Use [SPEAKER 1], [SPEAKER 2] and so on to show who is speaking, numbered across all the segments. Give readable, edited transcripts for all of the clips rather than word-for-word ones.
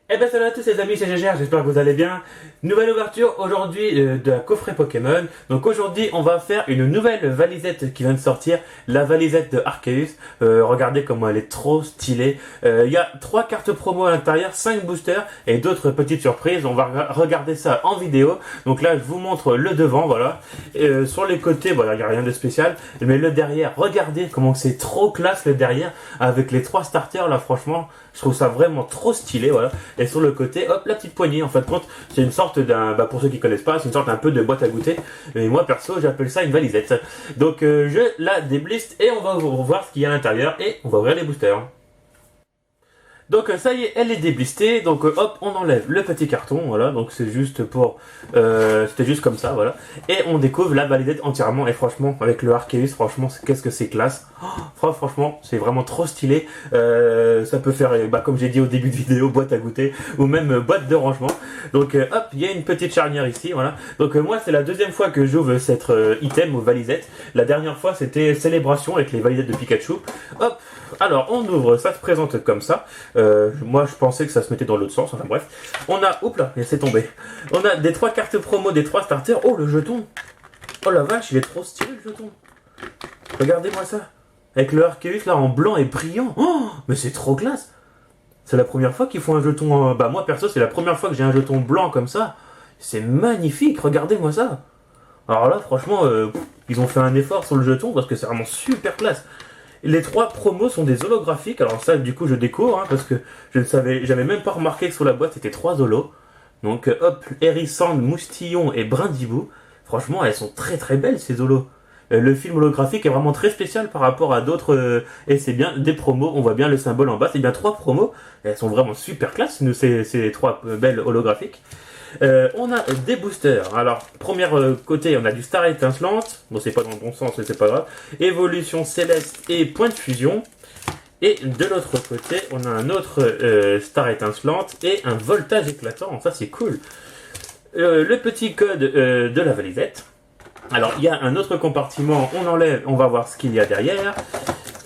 [SPEAKER 1] Eh ben salut à tous les amis, c'est Gégère, j'espère que vous allez bien. Nouvelle ouverture aujourd'hui de la coffret Pokémon. Donc aujourd'hui on va faire une nouvelle valisette qui vient de sortir, la valisette de Arceus. Regardez comment elle est trop stylée. Il y a 3 cartes promo à l'intérieur, 5 boosters et d'autres petites surprises. On va regarder ça en vidéo. Donc là je vous montre le devant, voilà. Sur les côtés, voilà, il n'y a rien de spécial. Mais le derrière, regardez comment c'est trop classe le derrière. Avec les 3 starters là, franchement, je trouve ça vraiment trop stylé, voilà. Et sur le côté, hop, la petite poignée. En fin de compte, c'est une sorte d'un, pour ceux qui connaissent pas, c'est une sorte un peu de boîte à goûter. Et moi, perso, j'appelle ça une valisette. Donc, je la débliste et on va voir ce qu'il y a à l'intérieur et on va ouvrir les boosters. Donc ça y est, elle est déblistée. Donc hop, on enlève le petit carton, voilà. Donc c'est juste pour, c'était juste comme ça, voilà. Et on découvre la validette entièrement. Et franchement, avec le Arceus, franchement, qu'est-ce que c'est classe. Franchement, c'est vraiment trop stylé. Ça peut faire, comme j'ai dit au début de vidéo, boîte à goûter ou même boîte de rangement. Donc hop, il y a une petite charnière ici, voilà. Donc moi, c'est la deuxième fois que j'ouvre cette item aux valisettes. La dernière fois, c'était Célébration avec les valisettes de Pikachu. Hop. Alors, on ouvre, ça se présente comme ça. Moi, je pensais que ça se mettait dans l'autre sens. Enfin bref. On a, oups là, c'est tombé. On a des 3 cartes promo, des 3 starters. Oh, le jeton. Oh la vache, il est trop stylé le jeton. Regardez-moi ça. Avec le Arceus là en blanc et brillant. Oh, mais c'est trop classe. C'est la première fois qu'ils font un jeton. Moi perso, c'est la première fois que j'ai un jeton blanc comme ça. C'est magnifique. Regardez-moi ça. Alors là, franchement, ils ont fait un effort sur le jeton parce que c'est vraiment super classe. Les 3 promos sont des holographiques. Alors ça, du coup, je découvre parce que je ne savais, j'avais même pas remarqué que sur la boîte c'était 3 holos. Donc hop, Hérissand, Moustillon et Brindibou. Franchement, elles sont très très belles ces holos. Le film holographique est vraiment très spécial par rapport à d'autres. Et c'est bien des promos. On voit bien le symbole en bas. C'est bien 3 promos. Elles sont vraiment super classe. Ces 3 belles holographiques. On a des boosters. Alors, premier côté, on a du Star étincelante. Bon, c'est pas dans le bon sens, mais c'est pas grave. Évolution céleste et point de fusion. Et de l'autre côté, on a un autre Star étincelante et un voltage éclatant. Ça, c'est cool. Le petit code de la valisette. Alors, il y a un autre compartiment. On enlève, on va voir ce qu'il y a derrière.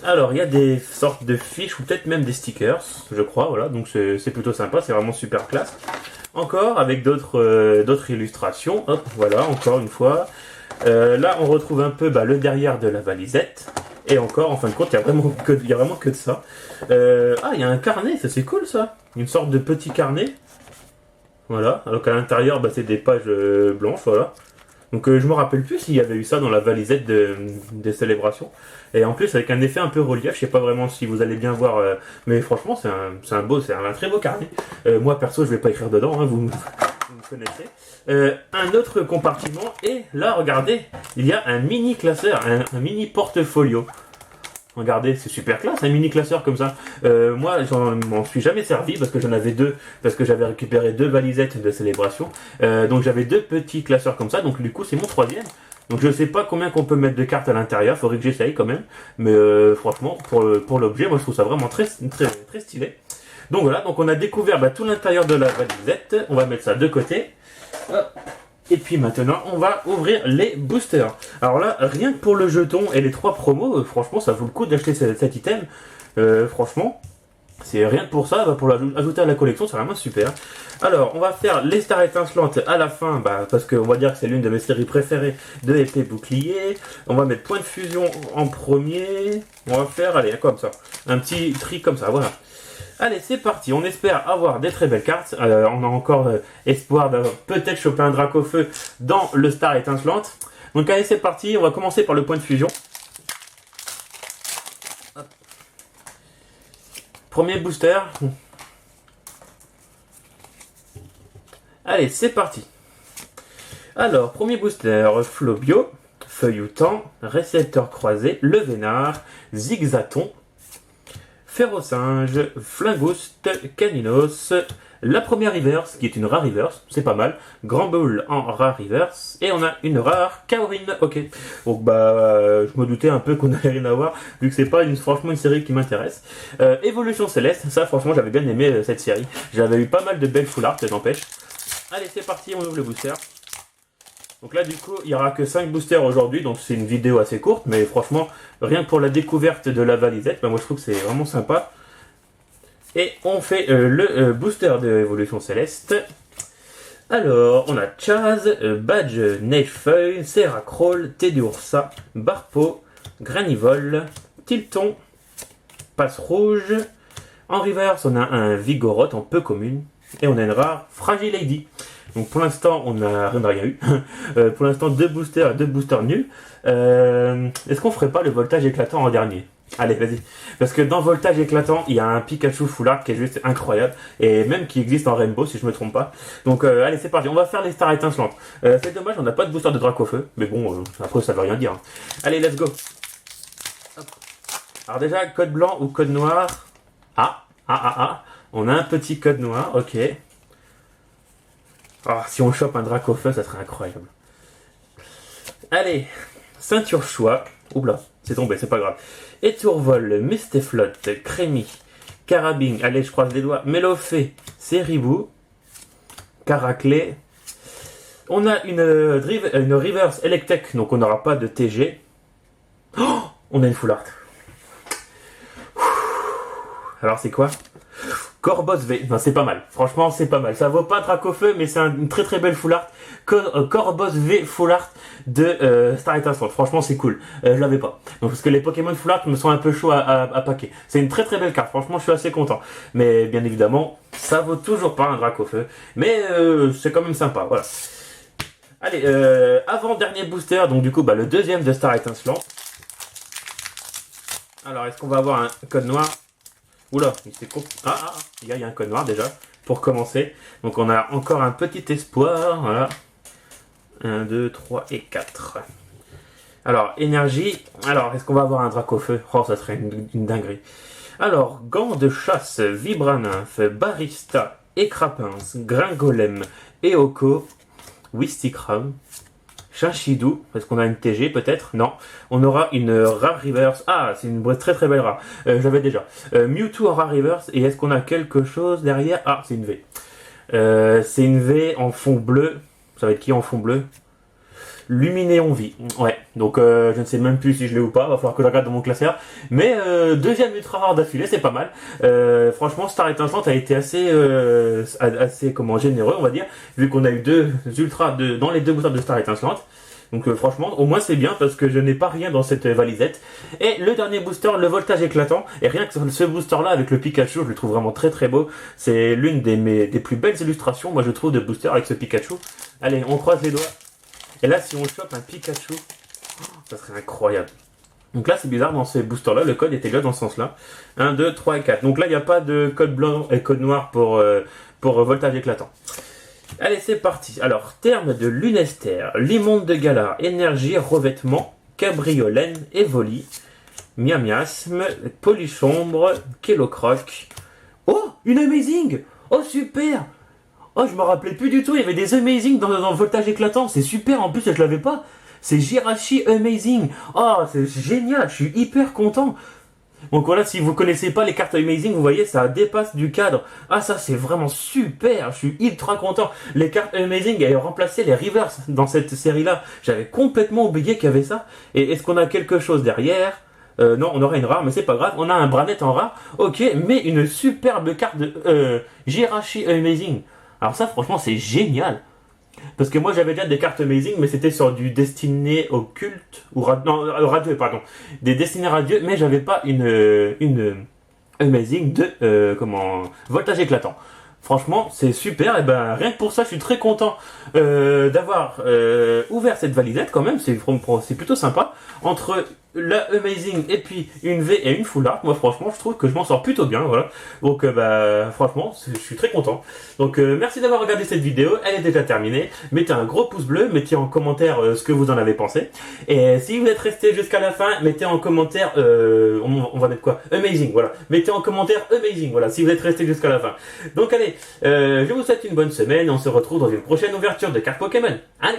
[SPEAKER 1] Alors, il y a des sortes de fiches ou peut-être même des stickers, je crois. Voilà, donc c'est plutôt sympa. C'est vraiment super classe. Encore avec d'autres illustrations. Hop, voilà, encore une fois. Là, on retrouve un peu le derrière de la valisette. Et encore, en fin de compte, il y a vraiment que de ça. Il y a un carnet, ça c'est cool ça. Une sorte de petit carnet. Voilà, alors qu'à l'intérieur, c'est des pages blanches, voilà. Donc je me rappelle plus s'il y avait eu ça dans la valisette des célébrations. Et en plus avec un effet un peu relief, je sais pas vraiment si vous allez bien voir, mais franchement c'est un très beau carnet. Moi perso je vais pas écrire dedans, vous me connaissez. Un autre compartiment et là regardez, il y a un mini classeur, un mini portfolio. Regardez, c'est super classe, un mini classeur comme ça. Moi, m'en suis jamais servi parce que j'en avais 2, parce que j'avais récupéré 2 valisettes de célébration. Donc j'avais 2 petits classeurs comme ça, donc du coup c'est mon 3e. Donc je sais pas combien qu'on peut mettre de cartes à l'intérieur, faudrait que j'essaye quand même. Mais franchement, pour l'objet, moi je trouve ça vraiment très, très, très stylé. Donc voilà, donc on a découvert tout l'intérieur de la valisette. On va mettre ça de côté. Hop. Et puis maintenant, on va ouvrir les boosters. Alors là, rien que pour le jeton et les 3 promos, franchement, ça vaut le coup d'acheter cet item. Franchement, c'est rien que pour ça, pour l'ajouter à la collection, c'est vraiment super. Alors, on va faire les stars étincelantes à la fin, parce qu'on va dire que c'est l'une de mes séries préférées de épée bouclier. On va mettre point de fusion en premier. On va faire, allez, comme ça, un petit tri comme ça, voilà. Allez, c'est parti. On espère avoir des très belles cartes. On a encore espoir d'avoir peut-être choper un Dracofeu dans le Star étincelante. Donc allez, c'est parti. On va commencer par le point de fusion. Hop. Premier booster. Allez, c'est parti. Alors, premier booster, Flobio, Feuilloutant, Récepteur croisé, Le Vénard, Zigzaton, Ferrosinge, Flingouste, Caninos, la première reverse, qui est une rare reverse, c'est pas mal, Grand Bull en rare reverse, et on a une rare Kaorin, ok. Donc je me doutais un peu qu'on n'allait rien avoir, vu que c'est pas franchement une série qui m'intéresse. Évolution Céleste, ça franchement j'avais bien aimé cette série, j'avais eu pas mal de belles full art, ça n'empêche. Allez c'est parti, on ouvre le booster. Donc là du coup il n'y aura que 5 boosters aujourd'hui, donc c'est une vidéo assez courte, mais franchement rien que pour la découverte de la valisette, moi je trouve que c'est vraiment sympa. Et on fait le booster de Évolution Céleste. Alors, on a Chaz, Badge, Neigefeuille, Seracroll, Teddiursa, Barpo, Granivol, Tilton, Passe Rouge. En reverse, on a un Vigoroth en peu commune. Et on a une rare Fragile Lady. Donc pour l'instant, on n'a rien eu. Pour l'instant, deux boosters nuls. Est-ce qu'on ferait pas le voltage éclatant en dernier? Allez, vas-y. Parce que dans Voltage éclatant, il y a un Pikachu Full Art qui est juste incroyable. Et même qui existe en Rainbow, si je me trompe pas. Donc, allez, c'est parti. On va faire les stars étincelantes. C'est dommage, on n'a pas de booster de Dracofeu. Mais bon, après, ça veut rien dire. Allez, let's go. Hop. Alors déjà, code blanc ou code noir. On a un petit code noir, ok. Ah, si on chope un Dracofeu, ça serait incroyable. Allez, ceinture choix. Oula, c'est tombé, c'est pas grave. Étourvol, Mistéflotte, Crémy, Carabine, allez, je croise les doigts, Mélofée, Seribou, Caraclé. On a une reverse Electek, donc on n'aura pas de TG. Oh, on a une Full Art. Alors c'est quoi? Corboss V, non, c'est pas mal, franchement c'est pas mal, ça vaut pas Dracofeu mais c'est une très très belle Full Art. Corboss V Full Art de Star Étincelante, franchement c'est cool, je l'avais pas, donc, parce que les Pokémon Full Art me sont un peu chauds à paquer. C'est une très très belle carte, franchement je suis assez content, mais bien évidemment ça vaut toujours pas un Dracofeu, mais c'est quand même sympa, voilà. Allez, avant dernier booster, donc du coup le deuxième de Star Étincelante. Alors est-ce qu'on va avoir un code noir? Oula, c'est con. Il y a un code noir déjà, pour commencer. Donc on a encore un petit espoir, voilà. 1, 2, 3 et 4. Alors, énergie. Alors, est-ce qu'on va avoir un Dracofeu? Oh, ça serait une dinguerie. Alors, gants de chasse, Vibranymph, Barista, Écrapince, Gringolem, Eoko, Wistikram, Chinchidou, est-ce qu'on a une TG peut-être? Non. On aura une rare reverse. Ah, c'est une très très belle rare. J'avais déjà. Mewtwo en rare reverse. Et est-ce qu'on a quelque chose derrière? Ah, c'est une V. C'est une V en fond bleu. Ça va être qui en fond bleu? Luminéon Vie. Ouais. Donc je ne sais même plus si je l'ai ou pas. Va falloir que je regarde dans mon classeur. Mais deuxième ultra rare d'affilée, c'est pas mal. Franchement, Star Étincelante a été assez généreux, on va dire, vu qu'on a eu deux ultras dans les deux boosters de Star Étincelante. Donc franchement, au moins c'est bien parce que je n'ai pas rien dans cette valisette. Et le dernier booster, le voltage éclatant. Et rien que ce booster là avec le Pikachu, je le trouve vraiment très très beau. C'est l'une des plus belles illustrations, moi je trouve, de booster avec ce Pikachu. Allez, on croise les doigts. Et là, si on chope un Pikachu, ça serait incroyable. Donc là, c'est bizarre, dans ces boosters-là, le code était déjà dans ce sens-là. 1, 2, 3 et 4. Donc là, il n'y a pas de code blanc et code noir pour voltage éclatant. Allez, c'est parti. Alors, terme de Lunester, Limonde de Galar, Énergie, Revêtement, Cabriolène, Evoli, Miamiasme, Polichombre, Kellocroc. Oh, une Amazing! Oh, super! Oh, je me rappelais plus du tout, il y avait des Amazing dans Voltage éclatant, c'est super, en plus je l'avais pas. C'est Jirachi Amazing. Oh, c'est génial, je suis hyper content. Donc voilà, si vous connaissez pas les cartes Amazing, vous voyez, ça dépasse du cadre. Ah, ça c'est vraiment super, je suis ultra content. Les cartes Amazing avaient remplacé les Reverse dans cette série-là. J'avais complètement oublié qu'il y avait ça. Et est-ce qu'on a quelque chose derrière? Non, on aurait une rare, mais c'est pas grave. On a un Branette en rare, ok, mais une superbe carte de Jirachi Amazing. Alors ça, franchement, c'est génial. Parce que moi, j'avais déjà des cartes Amazing, mais c'était sur du Destiné Occulte, ou Radieux, pardon. Des Destinés Radieux, mais j'avais pas une Amazing de, Voltage éclatant. Franchement, c'est super, et ben rien que pour ça, je suis très content d'avoir ouvert cette valisette quand même, c'est plutôt sympa. Entre la Amazing et puis une V et une Full Art, moi franchement, je trouve que je m'en sors plutôt bien, voilà. Donc franchement, je suis très content. Donc merci d'avoir regardé cette vidéo, elle est déjà terminée. Mettez un gros pouce bleu, mettez en commentaire ce que vous en avez pensé. Et si vous êtes resté jusqu'à la fin, mettez en commentaire, on va mettre quoi? Amazing, voilà. Mettez en commentaire Amazing, voilà, si vous êtes resté jusqu'à la fin. Donc allez, je vous souhaite une bonne semaine et on se retrouve dans une prochaine ouverture de cartes Pokémon. Allez!